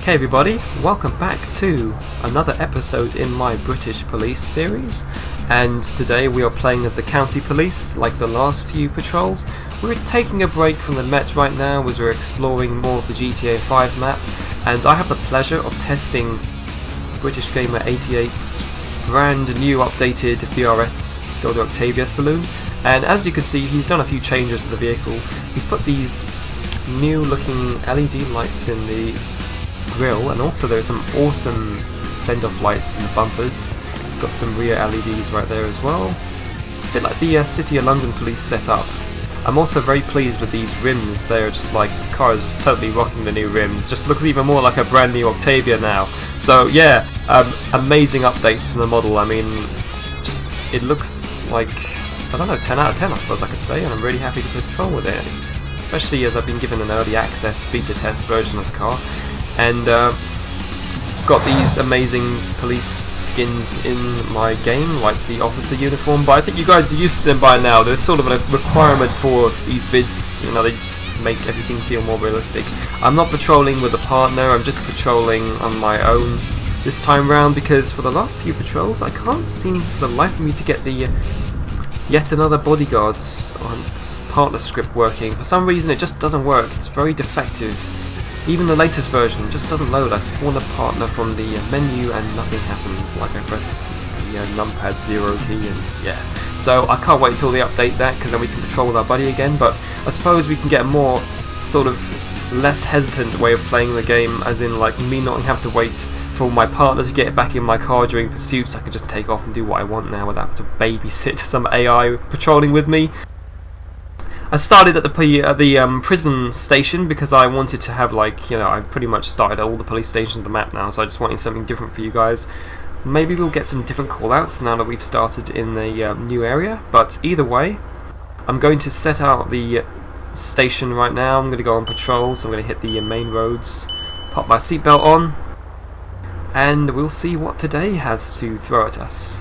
Okay everybody, welcome back to another episode in my British Police series, and today we are playing as the County Police like the last few patrols. We're taking a break from the Met right now as we're exploring more of the GTA 5 map, and I have the pleasure of testing British Gamer 88's brand new updated VRS Skoda Octavia saloon, and as you can see he's done a few changes to the vehicle. He's put these new looking LED lights in the grille, and also there's some awesome fend-off lights in the bumpers. Got some rear LEDs right there as well, a bit like the City of London police setup. I'm also very pleased with these rims. They're just like, the car is just totally rocking the new rims, just looks even more like a brand new Octavia now. So yeah, amazing updates to the model. I mean, just it looks like, I don't know, 10 out of 10 I suppose I could say, and I'm really happy to patrol with it, especially as I've been given an early access beta test version of the car. And got these amazing police skins in my game, like the officer uniform, but I think you guys are used to them by now. They're sort of a requirement for these vids, you know, they just make everything feel more realistic. I'm not patrolling with a partner, I'm just patrolling on my own this time round, because for the last few patrols I can't seem for the life of me to get the yet another bodyguards on partner script working. For some reason it just doesn't work, it's very defective. Even the latest version just doesn't load. I spawn a partner from the menu and nothing happens, like I press the numpad 0 key, and yeah. So I can't wait till they update that, because then we can patrol with our buddy again, but I suppose we can get a more sort of less hesitant way of playing the game, as in like me not have to wait for my partner to get back in my car during pursuits. I can just take off and do what I want now without having to babysit some AI patrolling with me. I started at the prison station because I wanted to have, like, you know, I've pretty much started all the police stations of the map now, so I just wanted something different for you guys. Maybe we'll get some different callouts now that we've started in the new area, but either way, I'm going to set out the station right now. I'm going to go on patrol, so I'm going to hit the main roads, pop my seatbelt on, and we'll see what today has to throw at us.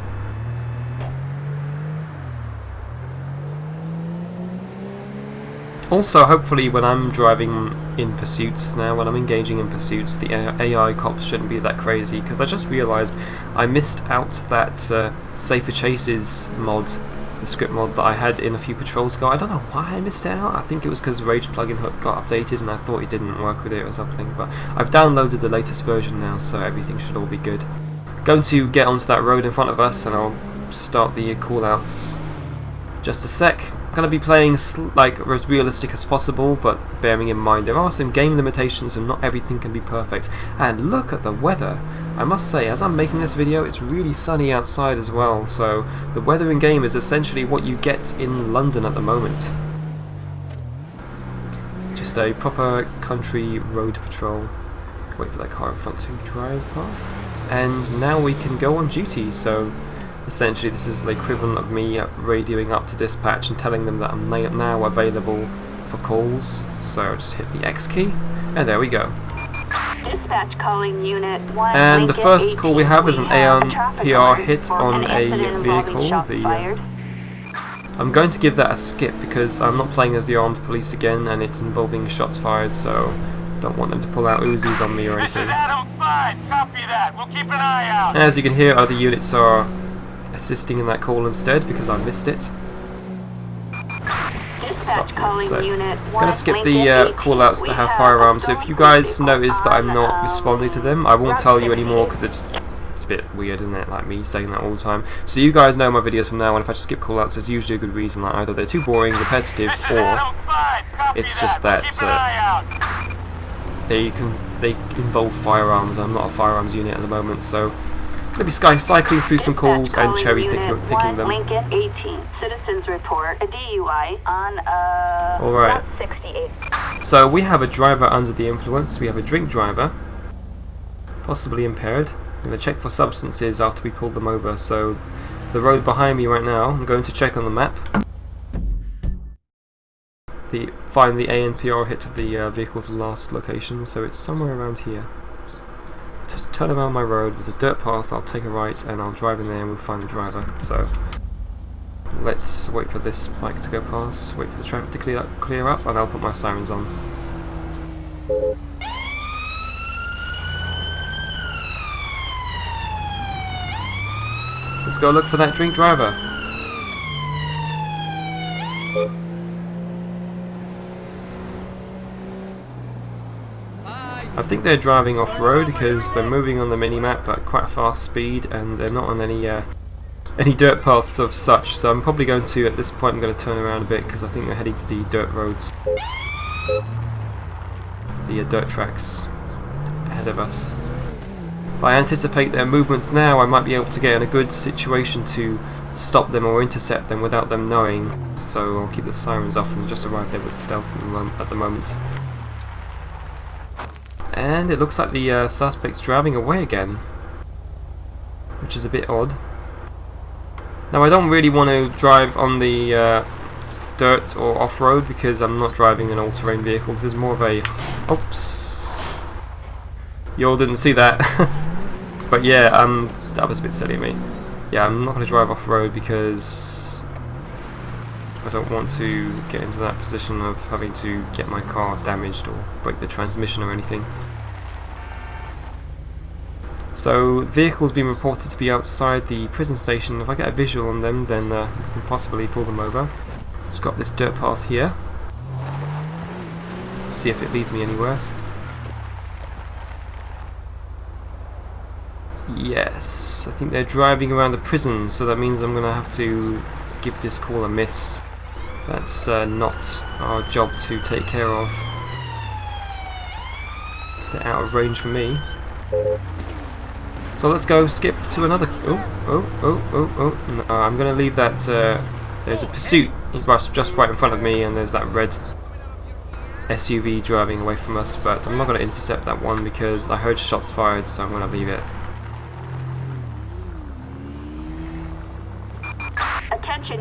Also, hopefully when I'm driving in pursuits now, when I'm engaging in pursuits, the AI cops shouldn't be that crazy, because I just realised I missed out that Safer Chases mod, the script mod that I had in a few patrols ago. I don't know why I missed it out. I think it was because Rage plugin hook got updated and I thought it didn't work with it or something, but I've downloaded the latest version now, so everything should all be good. Going to get onto that road in front of us and I'll start the callouts just a sec. Going to be playing like as realistic as possible, but bearing in mind there are some game limitations and not everything can be perfect. And look at the weather. I must say, as I'm making this video, it's really sunny outside as well, so the weather in game is essentially what you get in London at the moment. Just a proper country road patrol. Wait for that car in front to drive past. And now we can go on duty, so essentially this is the equivalent of me radioing up to dispatch and telling them that I'm now available for calls. So I'll just hit the X key, and there we go. Dispatch calling unit 1. And the first call we have is an ANPR hit on a vehicle. I'm going to give that a skip because I'm not playing as the armed police again, and it's involving shots fired, so don't want them to pull out Uzis on me or anything. As you can hear, other units are assisting in that call instead because I missed it. Stop. So I'm going to skip the call-outs that have firearms, so if you guys notice that I'm not responding to them, I won't tell you anymore because it's a bit weird, isn't it, like me saying that all the time. So you guys know my videos from now on. If I just skip call-outs, there's usually a good reason, like either they're too boring, repetitive, or it's just that they involve firearms. I'm not a firearms unit at the moment, so going to be cycling through some calls and cherry picking them. Lincoln 18. Citizens report a DUI on Alright. 68. So we have a driver under the influence. We have a drink driver, possibly impaired. I'm going to check for substances after we pull them over. So the road behind me right now, I'm going to check on the map. Find the ANPR hit of the vehicle's last location. So it's somewhere around here. Just turn around my road, there's a dirt path, I'll take a right and I'll drive in there and we'll find the driver. So let's wait for this bike to go past, wait for the traffic to clear up, and I'll put my sirens on. let's go look for that drink driver. I think they're driving off-road because they're moving on the mini-map at quite a fast speed, and they're not on any dirt paths of such, so I'm probably going to, at this point, I'm going to turn around a bit because I think they're heading for the dirt roads. The dirt tracks ahead of us. If I anticipate their movements now, I might be able to get in a good situation to stop them or intercept them without them knowing, so I'll keep the sirens off and just arrive there with stealth at the moment. And it looks like the suspect's driving away again, which is a bit odd. Now I don't really want to drive on the dirt or off-road because I'm not driving an all-terrain vehicle. This is more of a... Oops. You all didn't see that. But yeah, that was a bit silly of me. Yeah, I'm not going to drive off-road because I don't want to get into that position of having to get my car damaged or break the transmission or anything. So, vehicles being reported to be outside the prison station. If I get a visual on them, then I can possibly pull them over. Just got this dirt path here. See if it leads me anywhere. Yes, I think they're driving around the prison, so that means I'm going to have to give this call a miss. That's not our job to take care of. They're out of range for me. So let's go skip to another... Oh. No, I'm going to leave that... there's a pursuit just right in front of me, and there's that red SUV driving away from us, but I'm not going to intercept that one because I heard shots fired, so I'm going to leave it.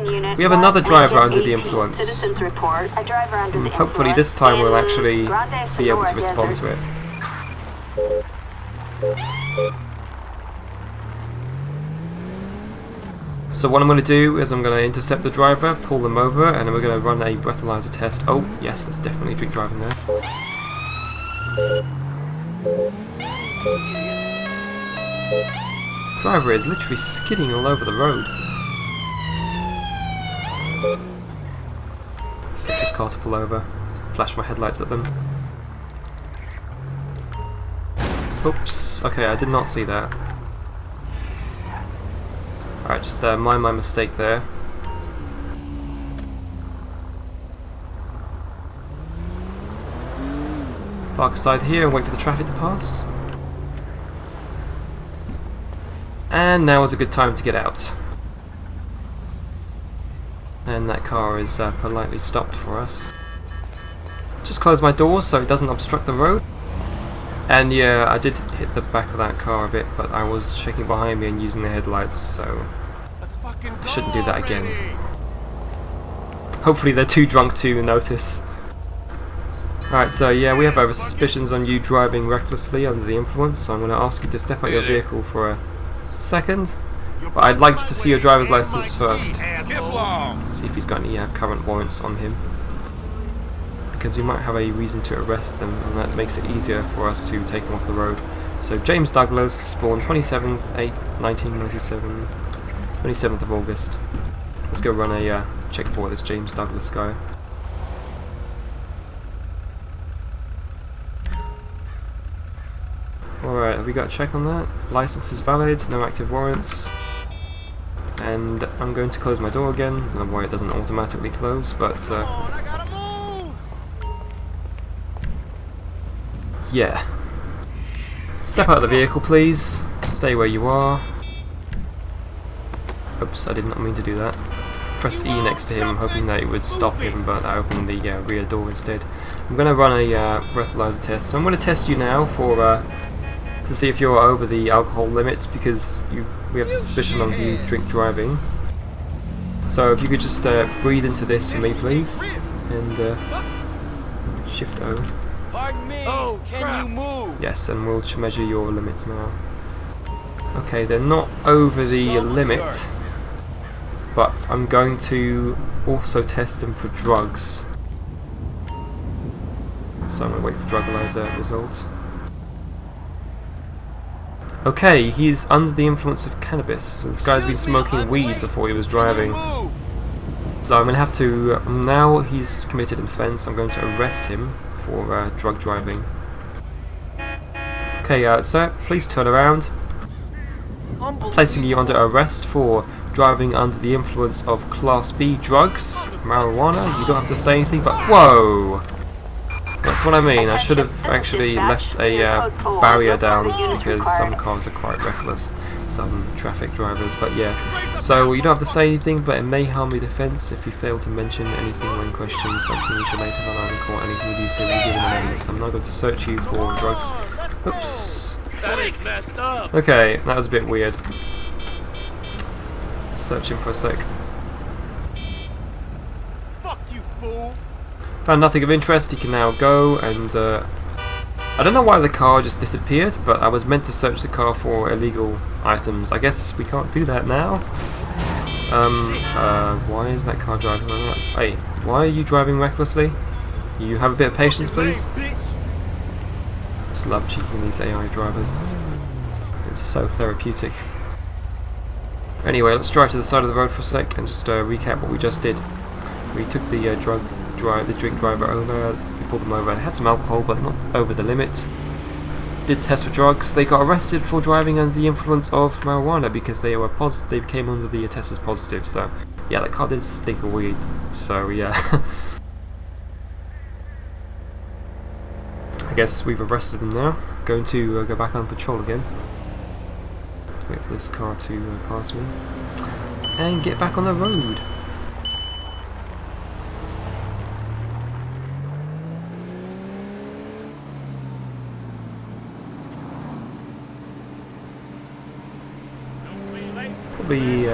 Unit, we have another driver under the influence. Citizens report, a driver under the hopefully influence this time we'll actually be able to respond to it. So what I'm going to do is I'm going to intercept the driver, pull them over, and then we're going to run a breathalyzer test. Oh, yes, there's definitely drink driving there. Driver is literally skidding all over the road. Get this car to pull over. Flash my headlights at them. Oops. Okay, I did not see that. Alright, just mind my mistake there. Park aside here and wait for the traffic to pass. And now is a good time to get out. And that car is politely stopped for us. Just close my door so it doesn't obstruct the road. And yeah, I did hit the back of that car a bit, but I was checking behind me and using the headlights, so I shouldn't do that again. Hopefully they're too drunk to notice. Alright, so yeah, we have over suspicions on you driving recklessly under the influence, so I'm going to ask you to step out your vehicle for a second. But I'd like you to see your driver's license first. See if he's got any current warrants on him. Because we might have a reason to arrest them, and that makes it easier for us to take him off the road. So James Douglas, born 27th 8th 1997, 27th of August. Let's go run a check for this James Douglas guy. Alright, have we got a check on that? License is valid, no active warrants. And I'm going to close my door again. I don't know why it doesn't automatically close, but yeah. Step out of the vehicle, please. Stay where you are. Oops, I did not mean to do that. Pressed E next to him, hoping that it would stop him, but I opened the rear door instead. I'm going to run a breathalyzer test. So I'm going to test you now for to see if you're over the alcohol limits, because we have suspicion of you drink driving. So if you could just breathe into this for me, please, and shift O. Pardon me. Oh, can you move? Yes, and we'll measure your limits now. Okay, they're not over the limit, but I'm going to also test them for drugs. So I'm going to wait for drug analyzer results. Okay, he's under the influence of cannabis. So this guy's been smoking weed before he was driving. So I'm going to have to, now he's committed an offence, I'm going to arrest him for drug driving. Okay, sir, please turn around. Placing you under arrest for driving under the influence of Class B drugs, marijuana. You don't have to say anything, but whoa! That's what I mean. I should have actually left a barrier down because some cars are quite reckless, some traffic drivers, but yeah. So you don't have to say anything, but it may harm your defence if you fail to mention anything when questioned, something you should later have out in court, anything you do say will be given evidence. I'm not going to search you for drugs. Oops. That is messed up. Okay, that was a bit weird. Search him for a sec. Fuck you, fool. Found nothing of interest, he can now go, and I don't know why the car just disappeared, but I was meant to search the car for illegal items. I guess we can't do that now. Why is that car driving like that? Hey, why are you driving recklessly? You have a bit of patience, please? Just love cheeking these AI drivers. It's so therapeutic. Anyway, let's drive to the side of the road for a sec and just recap what we just did. We took the drink driver over, we pulled them over, they had some alcohol but not over the limit. Did tests for drugs, they got arrested for driving under the influence of marijuana because they were they came under the test as positive, so yeah, that car did stink of weed, so yeah. I guess we've arrested them now. Going to go back on patrol again. Wait for this car to pass me. And get back on the road. Probably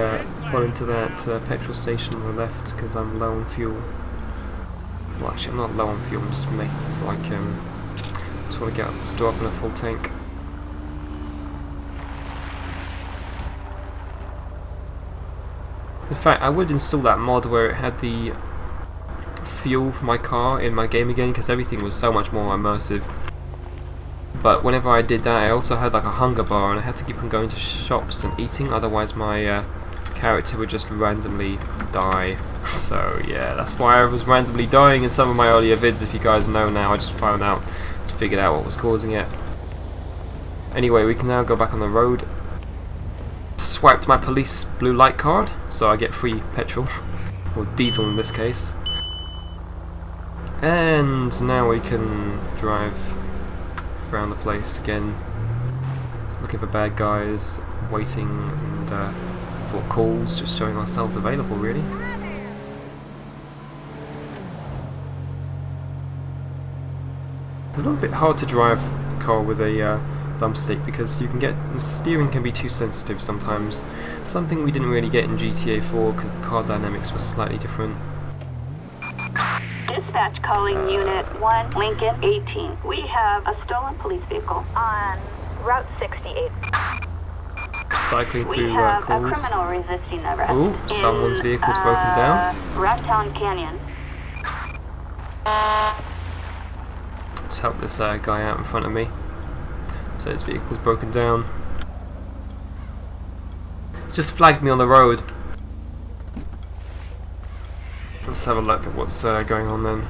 pull into that petrol station on the left because I'm low on fuel. Well, actually, I'm not low on fuel. I'm just making like just want to get store up in a full tank. In fact, I would install that mod where it had the fuel for my car in my game again because everything was so much more immersive. But whenever I did that, I also had like a hunger bar and I had to keep on going to shops and eating, otherwise my character would just randomly die. So yeah, that's why I was randomly dying in some of my earlier vids, if you guys know now. I just figured out what was causing it. Anyway, we can now go back on the road. Swiped my police blue light card, so I get free petrol, or diesel in this case. And now we can drive around the place again. Just looking for bad guys, waiting and for calls, just showing ourselves available really. It's a little bit hard to drive the car with a thumbstick because you can get the steering can be too sensitive sometimes. Something we didn't really get in GTA 4 because the car dynamics was slightly different. Dispatch calling Unit 1, Lincoln 18. We have a stolen police vehicle on Route 68. Cycling We through have a calls. criminal resisting arrest. Ooh, someone's vehicle's broken down. Raptown Canyon. Let's help this guy out in front of me. So his vehicle's broken down. It's just flagged me on the road. Let's have a look at what's going on then.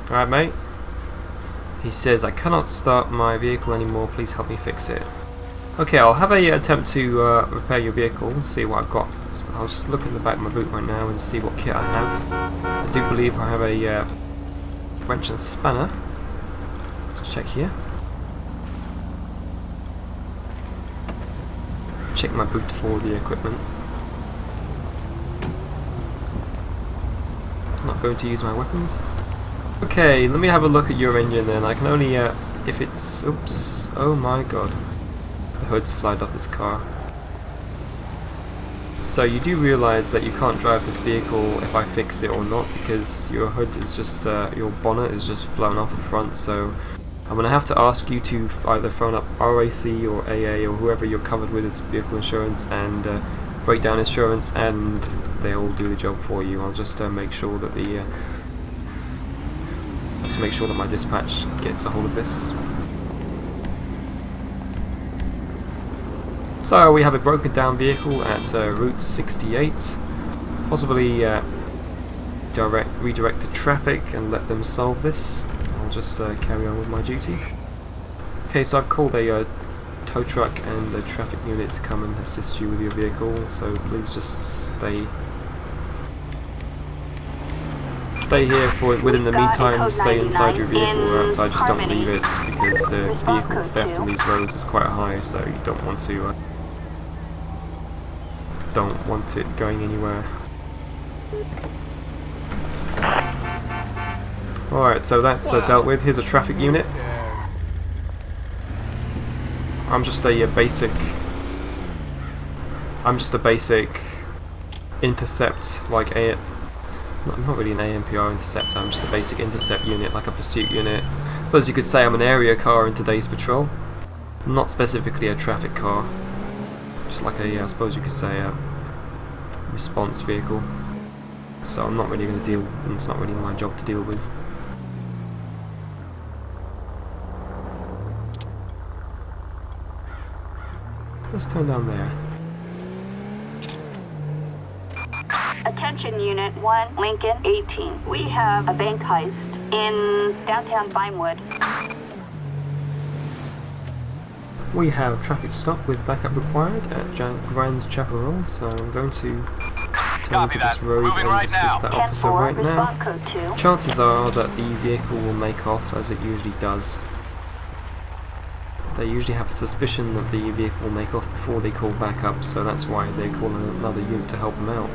Alright mate. He says, I cannot start my vehicle anymore, please help me fix it. Okay, I'll have a attempt to repair your vehicle, see what I've got. So I'll just look in the back of my boot right now and see what kit I have. I do believe I have a wrench and a spanner. Let's check here. Check my boot for the equipment. I'm not going to use my weapons. Okay, let me have a look at your engine then. I can only, if it's... Oops. Oh my god. The hood's flied off this car. So you do realise that you can't drive this vehicle if I fix it or not, because your hood is just, your bonnet is just flown off the front, so I'm going to have to ask you to either phone up RAC or AA or whoever you're covered with as vehicle insurance and break down insurance, and they'll do the job for you. I'll just make sure that the Just make sure that my dispatch gets a hold of this. So we have a broken down vehicle at Route 68. Possibly redirect the traffic and let them solve this. I'll just carry on with my duty. Okay, so I've called a tow truck and a traffic unit to come and assist you with your vehicle, so please just stay here for within the meantime. Stay inside your vehicle or outside, just don't leave it, because the vehicle theft on these roads is quite high, so you don't want it going anywhere. Alright, so that's dealt with. Here's a traffic unit. I'm just a basic intercept, like not really an AMPR intercept, I'm just a basic intercept unit, like a pursuit unit. I suppose you could say I'm an area car in today's patrol. Not specifically a traffic car. Just like I suppose you could say a response vehicle. So I'm not really going to deal, it's not really my job to deal with. Let's turn down there. Attention Unit 1, Lincoln 18. We have a bank heist in downtown Vinewood. We have traffic stop with backup required at Grand Chaparral, so I'm going to turn into this road and assist that officer right now. Chances are that the vehicle will make off, as it usually does. They usually have a suspicion that the vehicle will make off before they call backup, so that's why they call another unit to help them out.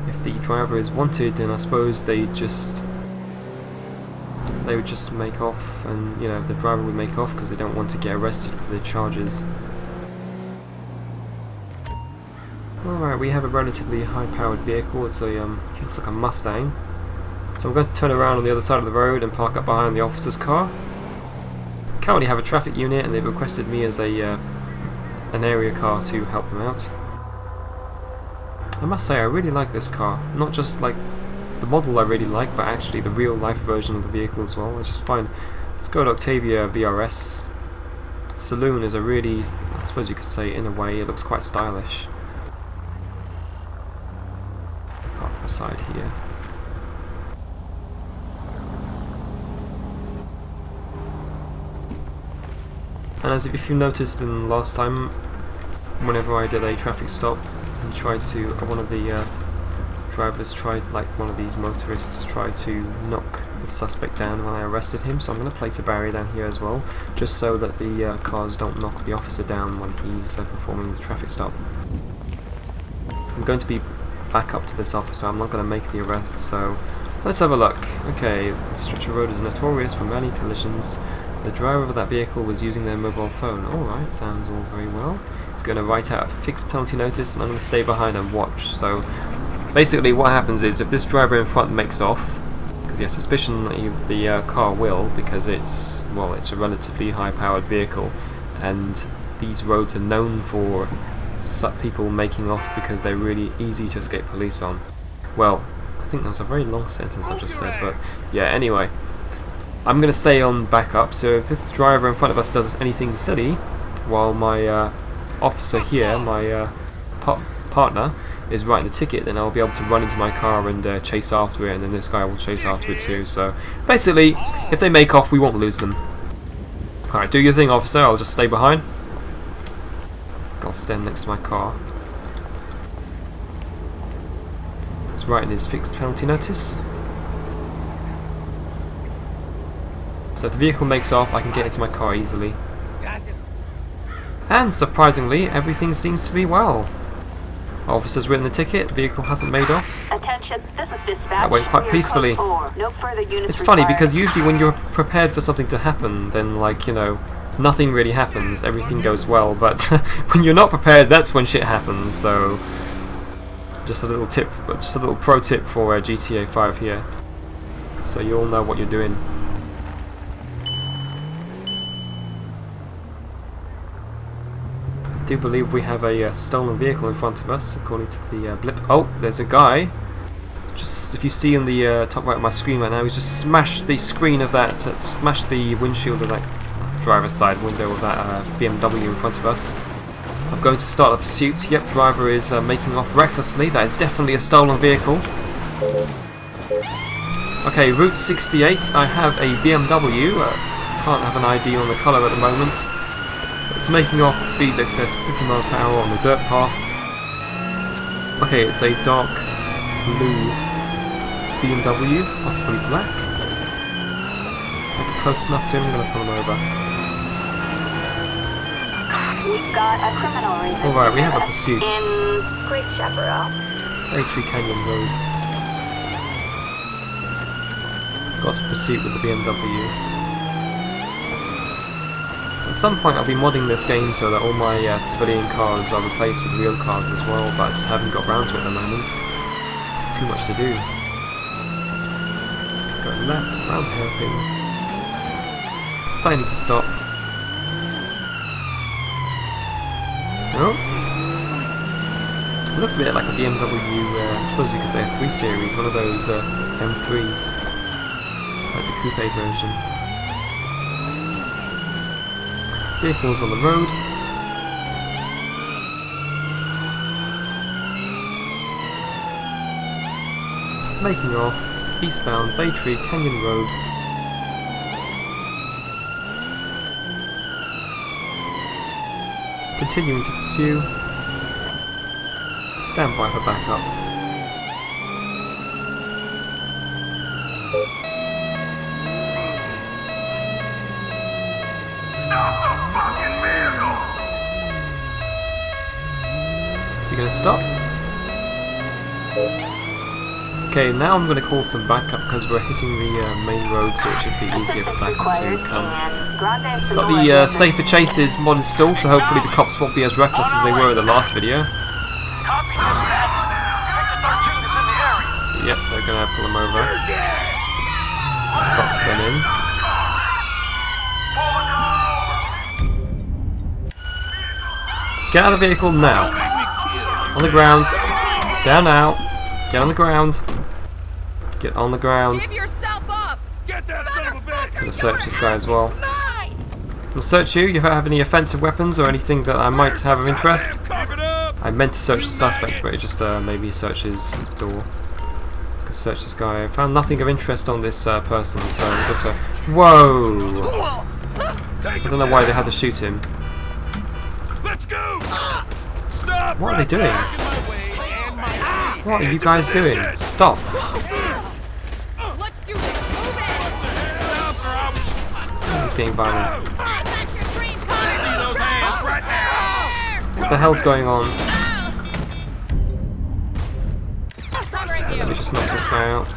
If the driver is wanted, then I suppose they would just make off, and the driver would make off because they don't want to get arrested for the charges. Alright, we have a relatively high-powered vehicle. It's looks like a Mustang. So I'm going to turn around on the other side of the road and park up behind the officer's car. Currently have a traffic unit, and they've requested me as an area car to help them out. I must say I really like this car. Not just like the model I really like, but actually the real life version of the vehicle as well. I just find, let's go to Octavia VRS. Saloon is a really, I suppose you could say in a way, it looks quite stylish. Park beside here. And as if you noticed in last time, whenever I did a traffic stop, he tried to, one of the drivers tried, like one of these motorists tried to knock the suspect down when I arrested him, so I'm going to place a barrier down here as well, just so that the cars don't knock the officer down when he's performing the traffic stop. I'm going to be back up to this officer, I'm not going to make the arrest, so let's have a look. Okay, this stretch of road is notorious for many collisions. The driver of that vehicle was using their mobile phone. Alright, sounds all very well. He's going to write out a fixed penalty notice, and I'm going to stay behind and watch. So basically what happens is, if this driver in front makes off, because he has suspicion that the car will, because it's a relatively high powered vehicle, and these roads are known for people making off because they're really easy to escape police on. Well, I think that was a very long sentence I just said, but yeah, anyway. I'm going to stay on backup, so if this driver in front of us does anything silly, while my officer here, my partner, is writing the ticket, then I'll be able to run into my car and chase after it, and then this guy will chase after it too. So basically, if they make off, we won't lose them. Alright, do your thing, officer, I'll just stay behind. I'll stand next to my car. He's writing his fixed penalty notice. So if the vehicle makes off, I can get into my car easily. And surprisingly, everything seems to be well. Officer's written the ticket, vehicle hasn't made off. Attention, this is dispatch. That went quite peacefully. No further units It's funny required. because usually when you're prepared for something to happen, then nothing really happens, everything goes well, but when you're not prepared, that's when shit happens. So just a little tip, just a little pro tip for GTA 5 here. So you all know what you're doing. I do believe we have a stolen vehicle in front of us, according to the blip. Oh, there's a guy just just, if you see on the top right of my screen right now, he's just smashed the screen of that, smashed the windshield of that driver's side window of that BMW in front of us. I'm going to start a pursuit. Yep, driver is making off recklessly. That is definitely a stolen vehicle. Okay, Route 68. I have a BMW. Can't have an ID on the colour at the moment. It's making off at speeds excess of 50 miles per hour on the dirt path. Okay, it's a dark blue BMW, possibly black. If I'm close enough to him, I'm going to pull him over. We've got a criminal reason. Alright, we have a pursuit. In Great Chaparral. Baytree Canyon Road. Got a pursuit with the BMW. At some point I'll be modding this game so that all my civilian cars are replaced with real cars as well, but I just haven't got round to it at the moment. Too much to do. Let's go left, round hairpin. If I need to stop. Oh. It looks a bit like a BMW, I suppose you could say a 3 Series, one of those M3s. Like the coupe version. Vehicles on the road. Making off, eastbound Baytree Canyon Road. Continuing to pursue. Stand by for backup. So you're going to stop? Okay, now I'm going to call some backup because we're hitting the main road, so it should be easier for backup to come. Got the Safer Chases mod installed, so hopefully the cops won't be as reckless as they were in the last video. Yep, they're going to pull them over. Spots them in. Get out of the vehicle now. On the ground. Down now. Get on the ground. Get on the ground. Give yourself up. Get that son of a bitch! Gonna search this guy as well. I'll search you. You have any offensive weapons or anything that I might have of interest? Keep it up! I meant to search the suspect, but it just maybe search his door. Could search this guy. I found nothing of interest on this person, so I'm going to. Whoa! I don't know why they had to shoot him. Let's go! Stop! What are they doing? Back in my way, and my What are you guys doing? Stop! Let's do this. Move it. He's getting violent. I got your dream car. See those hands right now! What the hell's going on? Covering Let me you. just knock this guy out.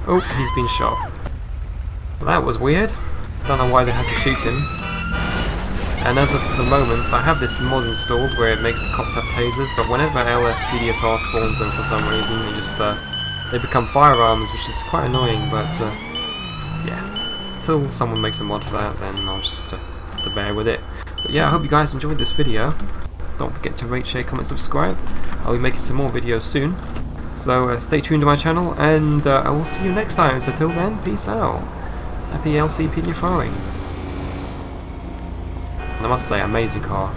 Oh, he's been shot. Well, that was weird. Don't know why they had to shoot him. And as of the moment, I have this mod installed where it makes the cops have tasers, but whenever LSPDFR spawns them for some reason, they become firearms, which is quite annoying, but yeah. Until someone makes a mod for that, then I'll just have to bear with it. But yeah, I hope you guys enjoyed this video. Don't forget to rate, share, comment, subscribe. I'll be making some more videos soon. So stay tuned to my channel, and I will see you next time. So till then, peace out. Happy LSPDFRing. And I must say, amazing car.